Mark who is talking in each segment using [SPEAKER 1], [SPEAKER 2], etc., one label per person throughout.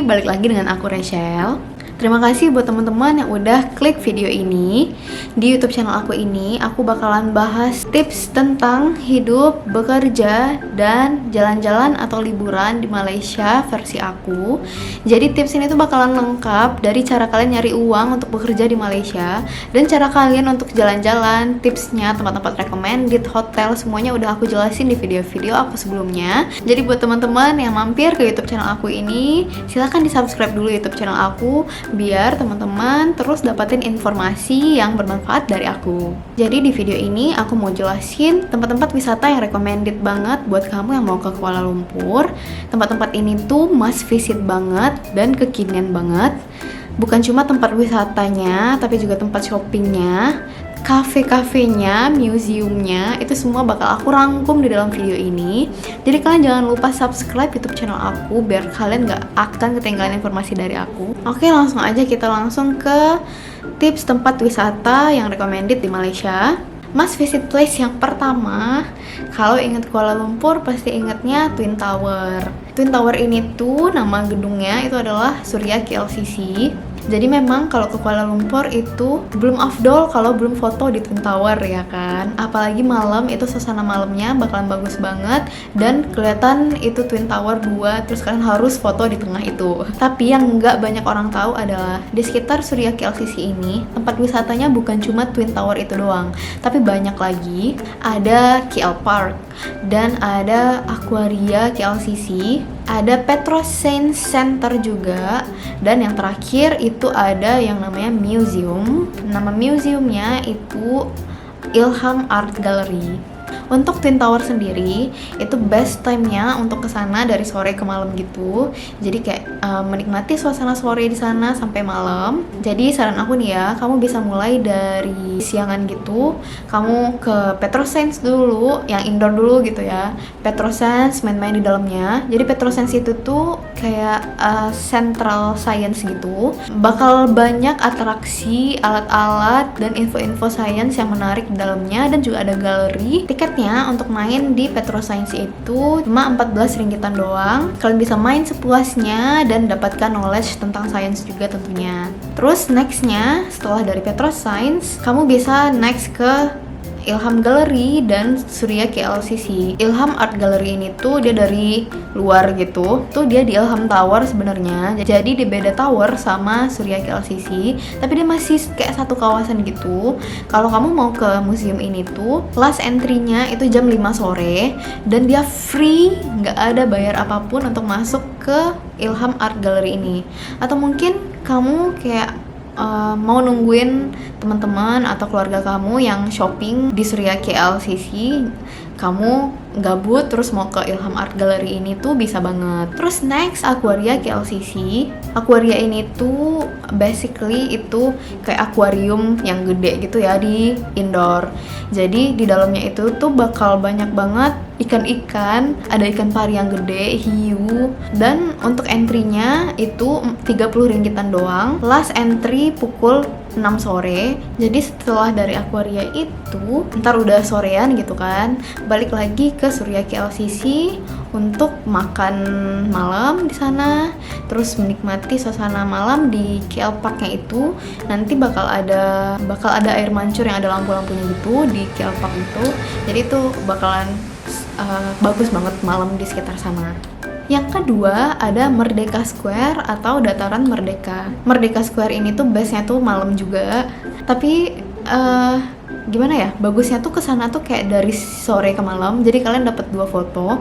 [SPEAKER 1] Hai, balik lagi dengan aku Rachel. Terima kasih buat teman-teman yang udah klik video ini. Di YouTube channel aku ini, aku bakalan bahas tips tentang hidup, bekerja, dan jalan-jalan atau liburan di Malaysia versi aku. Jadi tips ini tuh bakalan lengkap dari cara kalian nyari uang untuk bekerja di Malaysia dan cara kalian untuk jalan-jalan, tipsnya, tempat-tempat recommended, hotel, semuanya udah aku jelasin di video-video aku sebelumnya. Jadi buat teman-teman yang mampir ke YouTube channel aku ini, silahkan di-subscribe dulu YouTube channel aku biar teman-teman terus dapetin informasi yang bermanfaat dari aku. Jadi di video ini aku mau jelasin tempat-tempat wisata yang recommended banget buat kamu yang mau ke Kuala Lumpur. Tempat-tempat ini tuh must visit banget dan kekinian banget. Bukan cuma tempat wisatanya, tapi juga tempat shoppingnya, kafe-kafenya, museumnya, itu semua bakal aku rangkum di dalam video ini. Jadi kalian jangan lupa subscribe YouTube channel aku biar kalian gak akan ketinggalan informasi dari aku. Oke, langsung aja kita langsung ke tips tempat wisata yang recommended di Malaysia. Must visit place yang pertama, kalau ingat Kuala Lumpur pasti ingatnya Twin Tower. Twin Tower ini tuh nama gedungnya itu adalah Suria KLCC. Jadi memang kalau ke Kuala Lumpur itu belum afdol kalau belum foto di Twin Tower ya kan. Apalagi malam, itu suasana malamnya bakalan bagus banget dan kelihatan itu Twin Tower 2, terus kalian harus foto di tengah itu. Tapi yang nggak banyak orang tahu adalah di sekitar Suria KLCC ini tempat wisatanya bukan cuma Twin Tower itu doang, tapi banyak lagi. Ada KL Park dan ada Aquaria KLCC, ada Petro Science Center juga, dan yang terakhir itu ada yang namanya museum. Nama museumnya itu Ilham Art Gallery. Untuk Twin Tower sendiri, itu best time-nya untuk kesana dari sore ke malam gitu. Jadi kayak menikmati suasana sore di sana sampai malam. Jadi saran aku nih ya, kamu bisa mulai dari siangan gitu. Kamu ke Petroscience dulu, yang indoor dulu gitu ya. Petroscience, main-main di dalamnya. Jadi Petroscience itu tuh kayak central science gitu. Bakal banyak atraksi, alat-alat, dan info-info science yang menarik di dalamnya. Dan juga ada galeri. Tiketnya untuk main di Petroscience itu cuma 14 ringgitan doang. Kalian bisa main sepuasnya dan dapatkan knowledge tentang sains juga tentunya. Terus nextnya, setelah dari Petroscience, kamu bisa next ke Ilham Gallery dan Suria KLCC. Ilham Art Gallery ini tuh dia dari luar gitu. Tuh dia di Ilham Tower sebenarnya. Jadi dia beda tower sama Suria KLCC, tapi dia masih kayak satu kawasan gitu. Kalau kamu mau ke museum ini tuh last entry-nya itu jam 5 sore dan dia free, nggak ada bayar apapun untuk masuk ke Ilham Art Gallery ini. Atau mungkin kamu kayak mau nungguin teman-teman atau keluarga kamu yang shopping di Suria KLCC, kamu gabut terus mau ke Ilham Art Gallery ini tuh bisa banget. Terus next, Aquaria KLCC. Aquaria ini tuh basically itu kayak akuarium yang gede gitu ya di indoor. Jadi di dalamnya itu tuh bakal banyak banget ikan-ikan, ada ikan pari yang gede, hiu, dan untuk entry-nya itu 30 ringgitan doang. Last entry pukul 6 sore. Jadi setelah dari Aquaria itu, ntar udah sorean gitu kan, balik lagi ke Suria KLCC untuk makan malam di sana, terus menikmati suasana malam di KL Park-nya itu. Nanti bakal ada air mancur yang ada lampu-lampunya gitu di KL Park itu. Jadi itu bakalan bagus banget malam di sekitar sana. Yang kedua ada Merdeka Square atau Dataran Merdeka. Merdeka Square ini tuh base-nya tuh malam juga. Tapi gimana ya? Bagusnya tuh kesana tuh kayak dari sore ke malam. Jadi kalian dapat dua foto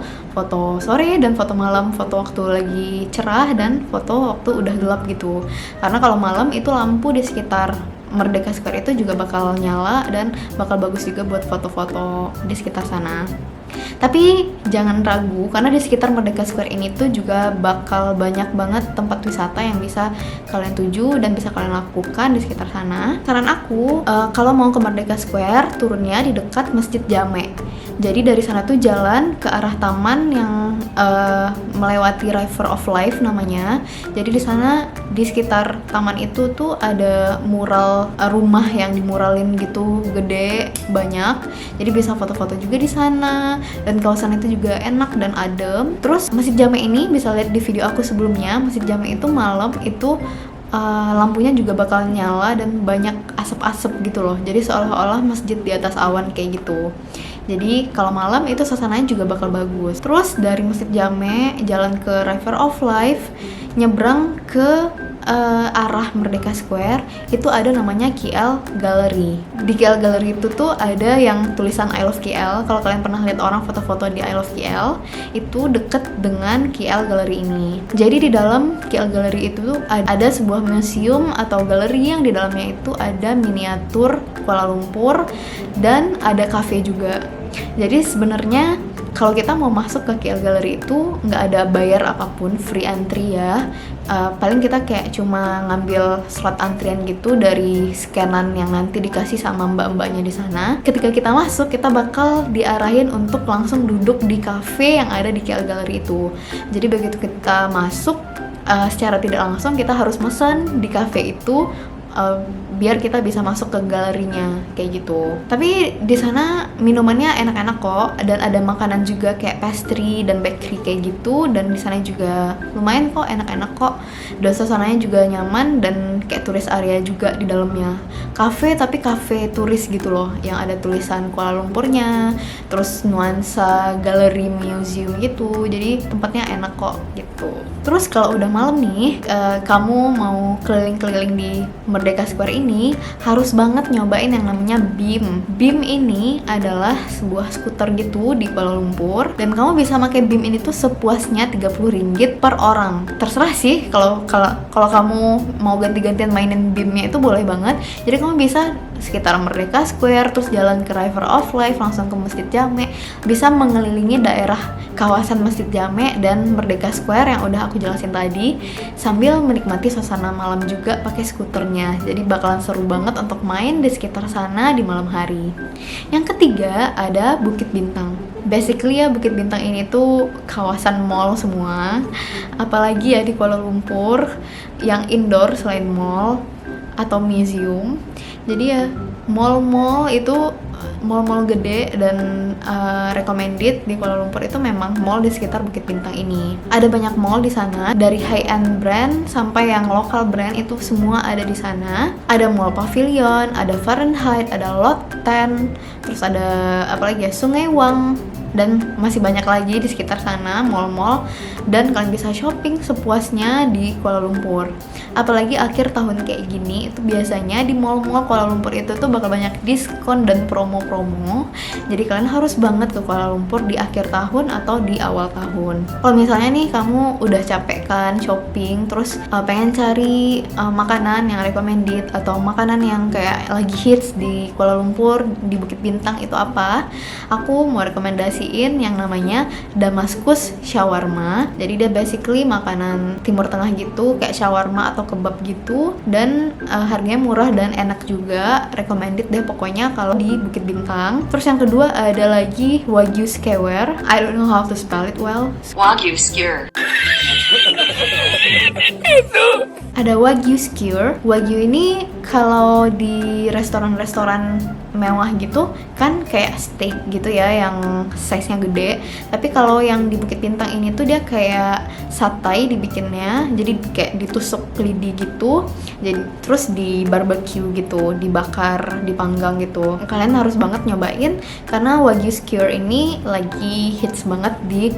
[SPEAKER 1] sore dan foto malam, foto waktu lagi cerah dan foto waktu udah gelap gitu. Karena kalau malam itu lampu di sekitar Merdeka Square itu juga bakal nyala dan bakal bagus juga buat foto-foto di sekitar sana. Tapi jangan ragu karena di sekitar Merdeka Square ini tuh juga bakal banyak banget tempat wisata yang bisa kalian tuju dan bisa kalian lakukan di sekitar sana. Saran aku, kalau mau ke Merdeka Square, turunnya di dekat Masjid Jame. Jadi dari sana tuh jalan ke arah taman yang melewati River of Life namanya. Jadi di sana di sekitar taman itu tuh ada mural rumah yang dimuralin gitu gede banyak. Jadi bisa foto-foto juga di sana. dan kawasan itu juga enak dan adem. Terus Masjid Jame ini bisa lihat di video aku sebelumnya, Masjid Jame itu malam itu lampunya juga bakal nyala dan banyak asap-asap gitu loh, jadi seolah-olah masjid di atas awan kayak gitu. Jadi kalau malam itu suasananya juga bakal bagus. Terus dari Masjid Jame jalan ke River of Life, nyebrang ke arah Merdeka Square itu ada namanya KL Gallery. Di KL Gallery itu tuh ada yang tulisan I love KL. Kalau kalian pernah lihat orang foto-foto di I love KL, itu deket dengan KL Gallery ini. Jadi di dalam KL Gallery itu tuh ada sebuah museum atau galeri yang di dalamnya itu ada miniatur Kuala Lumpur dan ada cafe juga. Jadi sebenarnya kalau kita mau masuk ke KL Gallery itu nggak ada bayar apapun, free entry ya. Paling kita kayak cuma ngambil slot antrian gitu dari scanan yang nanti dikasih sama mbak-mbaknya di sana. Ketika kita masuk, kita bakal diarahin untuk langsung duduk di cafe yang ada di KL Gallery itu. Jadi begitu kita masuk, secara tidak langsung kita harus pesan di cafe itu, biar kita bisa masuk ke galerinya kayak gitu. Tapi di sana minumannya enak-enak kok, dan ada makanan juga kayak pastry dan bakery kayak gitu, dan di sana juga lumayan kok, enak-enak kok. Dan suasananya juga nyaman dan kayak turis area juga di dalamnya. Cafe tapi cafe turis gitu loh, yang ada tulisan Kuala Lumpurnya, terus nuansa galeri museum gitu. Jadi tempatnya enak kok gitu. Terus kalau udah malam nih, kamu mau keliling-keliling di Merdeka Square ini, harus banget nyobain yang namanya BEAM. BEAM ini adalah sebuah skuter gitu di Kuala Lumpur, dan kamu bisa pakai BEAM ini tuh sepuasnya Rp30 per orang. Terserah sih, kalau kamu mau ganti-gantian mainin BEAM-nya itu boleh banget. Jadi kamu bisa sekitar Merdeka Square, terus jalan ke River of Life, langsung ke Masjid Jame, bisa mengelilingi daerah kawasan Masjid Jame dan Merdeka Square yang udah aku jelasin tadi, sambil menikmati suasana malam juga pakai skuternya. Jadi bakalan seru banget untuk main di sekitar sana di malam hari. Yang ketiga ada Bukit Bintang. Basically ya, Bukit Bintang ini tuh kawasan mall semua, apalagi ya di Kuala Lumpur yang indoor selain mall atau museum. Jadi ya mall-mall itu mall-mall gede dan recommended di Kuala Lumpur itu memang mall di sekitar Bukit Bintang ini. Ada banyak mall di sana, dari high-end brand sampai yang lokal brand itu semua ada di sana. Ada Mall Pavilion, ada Fahrenheit, ada Lot 10, terus ada apa lagi ya, Sungai Wang, dan masih banyak lagi di sekitar sana mall-mall, dan kalian bisa shopping sepuasnya di Kuala Lumpur. Apalagi akhir tahun kayak gini, itu biasanya di mall-mall Kuala Lumpur itu tuh bakal banyak diskon dan promo-promo. Jadi kalian harus banget ke Kuala Lumpur di akhir tahun atau di awal tahun. Kalau misalnya nih kamu udah capek kan shopping, terus pengen cari makanan yang recommended atau makanan yang kayak lagi hits di Kuala Lumpur, di Bukit Bintang itu apa? Aku mau rekomendasiin yang namanya Damaskus Shawarma. Jadi dia basically makanan Timur Tengah gitu, kayak shawarma atau kebab gitu, dan harganya murah dan enak juga. Recommended deh pokoknya kalau di Bukit Bintang. Terus yang kedua ada lagi Wagyu Skewer. I don't know how to spell it well.
[SPEAKER 2] Wagyu Skewer.
[SPEAKER 1] Ada Wagyu Skewer. Wagyu ini kalau di restoran-restoran mewah gitu kan kayak steak gitu ya, yang size-nya gede. Tapi kalau yang di Bukit Bintang ini tuh dia kayak satay dibikinnya, jadi kayak ditusuk lidi gitu, jadi terus di barbecue gitu, dibakar, dipanggang gitu. Kalian harus banget nyobain karena Wagyu Skewer ini lagi hits banget di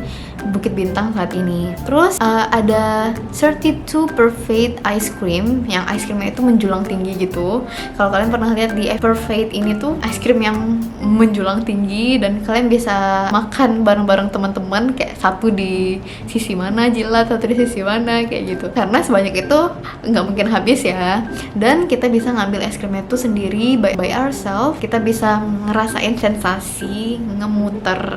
[SPEAKER 1] Bukit Bintang saat ini. Terus ada 32 Perfect Ice Cream, yang ice creamnya itu menjulang tinggi gitu. Kalau kalian pernah lihat di Perfect ini tuh ice cream yang menjulang tinggi, dan kalian bisa makan bareng-bareng teman-teman, kayak satu di sisi mana jilat, satu di sisi mana kayak gitu. Karena sebanyak itu nggak mungkin habis ya. Dan kita bisa ngambil es krimnya itu sendiri by ourselves. Kita bisa ngerasain sensasi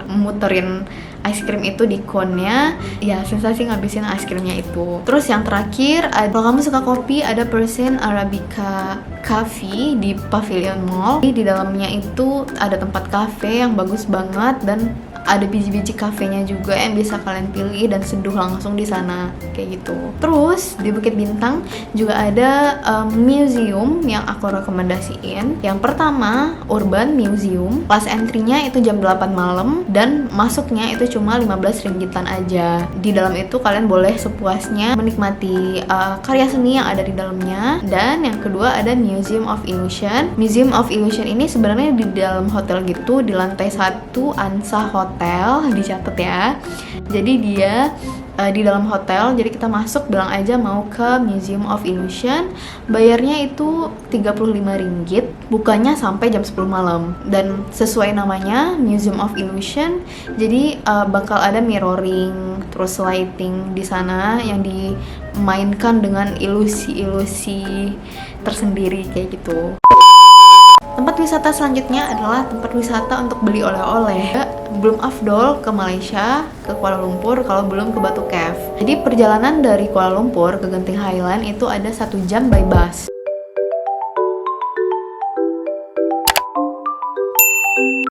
[SPEAKER 1] muterin ice cream itu di cone-nya, ya sensasi ngabisin ice creamnya itu. Terus yang terakhir, kalau kamu suka kopi, ada Persian Arabica Cafe di Pavilion Mall. Di dalamnya itu ada tempat cafe yang bagus banget, dan ada biji-biji kafenya juga yang bisa kalian pilih dan seduh langsung di sana kayak gitu. Terus di Bukit Bintang juga ada museum yang aku rekomendasiin. Yang pertama Urban Museum, kelas entry-nya itu jam 8 malam dan masuknya itu cuma 15 ringgitan aja. Di dalam itu kalian boleh sepuasnya menikmati karya seni yang ada di dalamnya. Dan yang kedua ada Museum of Illusion. Museum of Illusion ini sebenarnya di dalam hotel gitu, di lantai 1 Ansa Hotel, dicatat ya. Jadi dia di dalam hotel, jadi kita masuk bilang aja mau ke Museum of Illusion. Bayarnya itu 35 ringgit, bukanya sampai jam 10 malam. Dan sesuai namanya Museum of Illusion, jadi bakal ada mirroring, terus lighting di sana yang dimainkan dengan ilusi-ilusi tersendiri kayak gitu. Tempat wisata selanjutnya adalah tempat wisata untuk beli oleh-oleh. Belum afdol ke Malaysia, ke Kuala Lumpur kalau belum ke Batu Cave. Jadi perjalanan dari Kuala Lumpur ke Genting Highland itu ada 1 jam by bus.